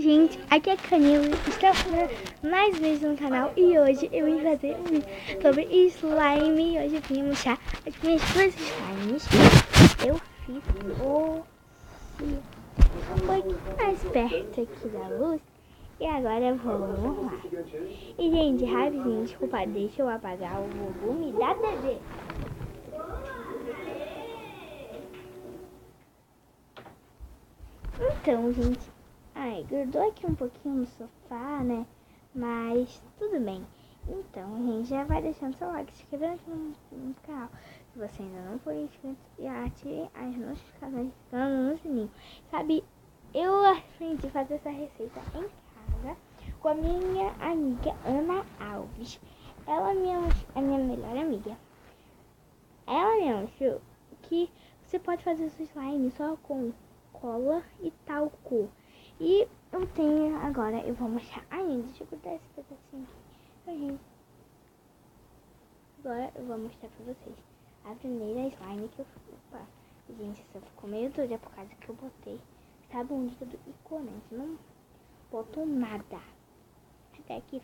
Gente, aqui é a Camila, estamos mais vezes no canal e hoje eu vim fazer um vídeo sobre slime. Hoje eu vim mostrar as minhas duas slimes. Eu fiz um pouquinho mais perto aqui da luz e agora vamos lá. E gente, rapidinho, desculpa, deixa eu apagar o volume da TV. Então, gente, grudou aqui um pouquinho no sofá, né? Mas tudo bem. Então, gente, já vai deixando seu like, se inscrevendo aqui no canal. Se você ainda não for inscrito, e ative as notificações, clicando no sininho. Sabe, eu aprendi a fazer essa receita em casa com a minha amiga Ana Alves. Ela é minha melhor amiga. Ela me mostrou que você pode fazer seu slime só com cola e talco. E eu tenho agora, eu vou mostrar. Deixa eu cortar esse pedacinho aqui. Agora eu vou mostrar pra vocês a primeira slime que eu fiz. Opa, gente, essa ficou meio dura por causa que eu botei sabão líquido e corante. Não botou nada. Até aqui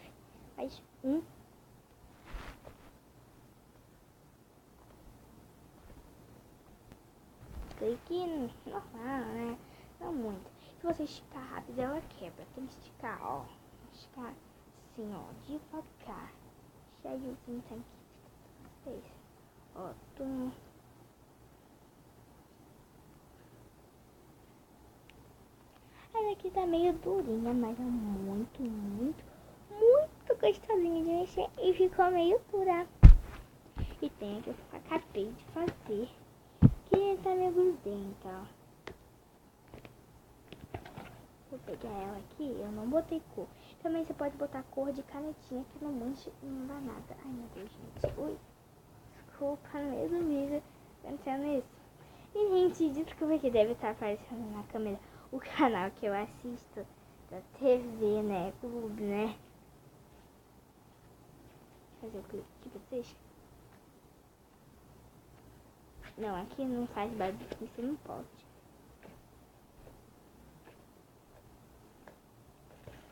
faz um. Aqui normal, né? Não muito. Se você esticar rápido, ela quebra. Tem que esticar, ó. Esticar assim, ó. Devagar. Cheiozinho, tem que esticar. Ó, Essa aqui tá meio durinha, mas é muito gostosinha de mexer. E ficou meio dura. E tem a que eu acabei de fazer, que tá meio grudenta, ó. Vou pegar ela aqui, eu não botei cor. Também você pode botar cor de canetinha que não mancha e não dá nada. Ai, meu Deus, gente. Ui, desculpa mesmo, amiga, pensando nisso. E, gente, desculpa que deve estar aparecendo na câmera o canal que eu assisto da TV, né? Clube, né? Fazer o clipe de vocês. Não, aqui não faz barulho, você não pode.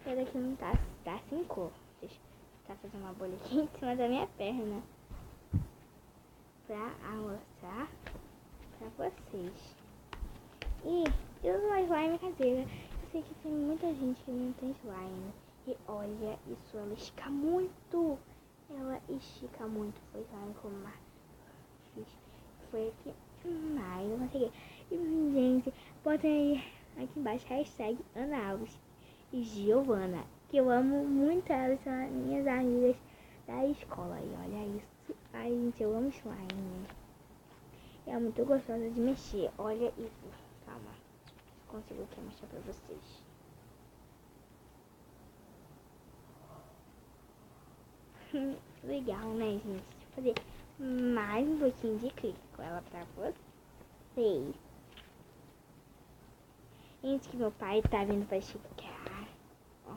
Essa daqui não tá sem cor. Deixa eu fazendo uma bolha aqui em cima da minha perna pra mostrar pra vocês. E eu uso uma slime caseira. Eu sei que tem muita gente que não tem slime. E olha isso, ela estica muito. Ela estica muito. Foi slime com uma fiz. Foi aqui mais, eu consegui. E gente, botem aí aqui embaixo hashtag Ana Alves e Giovana, que eu amo muito elas, são minhas amigas da escola. E olha isso. Ai, gente, eu amo slime. É muito gostosa de mexer. Olha isso. Calma. Consigo aqui mostrar pra vocês. Legal, né, gente? Deixa eu fazer mais um pouquinho de clique com ela pra vocês. Gente, que meu pai tá vindo pra esticar. Ó.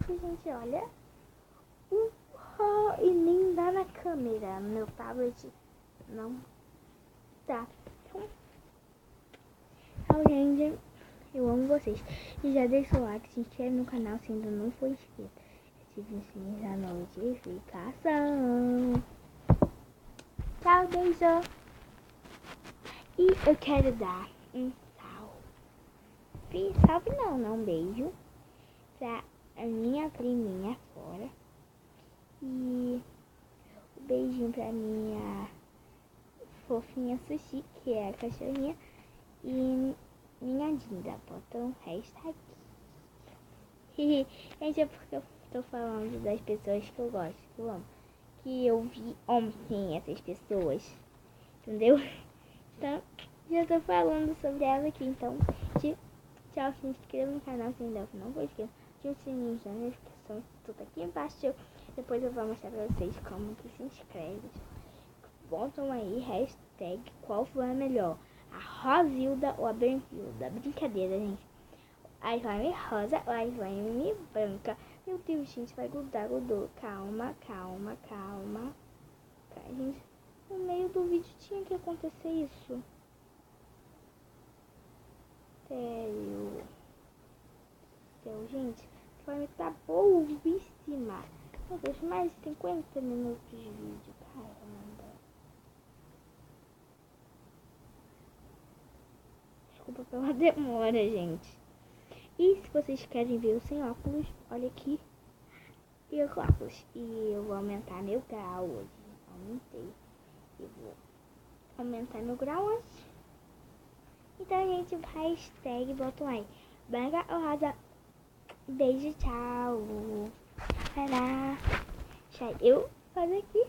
E, gente, olha. E nem dá na câmera. Meu tablet não tá. Então, gente, eu amo vocês. E já deixa o like, se inscreve no canal se ainda não for inscrito. Ative o sininho da notificação. Tchau, beijo. E eu quero dar um salve. Salve não, um beijo pra a minha priminha fora. E um beijinho pra minha fofinha Sushi, que é a cachorrinha. E minha linda, botam hashtag. Gente, é porque eu tô falando das pessoas que eu gosto, que eu amo. Que eu vi ontem essas pessoas, entendeu? Então, já tô falando sobre elas aqui. Então, tchau, se inscreva no canal se ainda não for inscrito. Ative o sininho das notificações, tudo aqui embaixo. Depois eu vou mostrar pra vocês como que se inscreve. Botam aí hashtag qual foi a melhor. A Rosilda ou a Bernvilda. Brincadeira, gente. A slime rosa ou a slime branca. Meu Deus, gente, vai grudar, grudou. Calma. Tá, gente. No meio do vídeo tinha que acontecer isso. Sério. Gente. A slime tá boíssima. Meu Deus, mais de 50 minutos de vídeo. Caramba. Desculpa pela demora, gente. E se vocês querem ver o sem óculos, olha aqui. E eu com óculos. E eu vou aumentar meu grau hoje. Aumentei. Eu vou aumentar meu grau hoje. Então, gente, hashtag botam aí. Branca ou rosa? Beijo, tchau. Para. Deixa eu fazer aqui.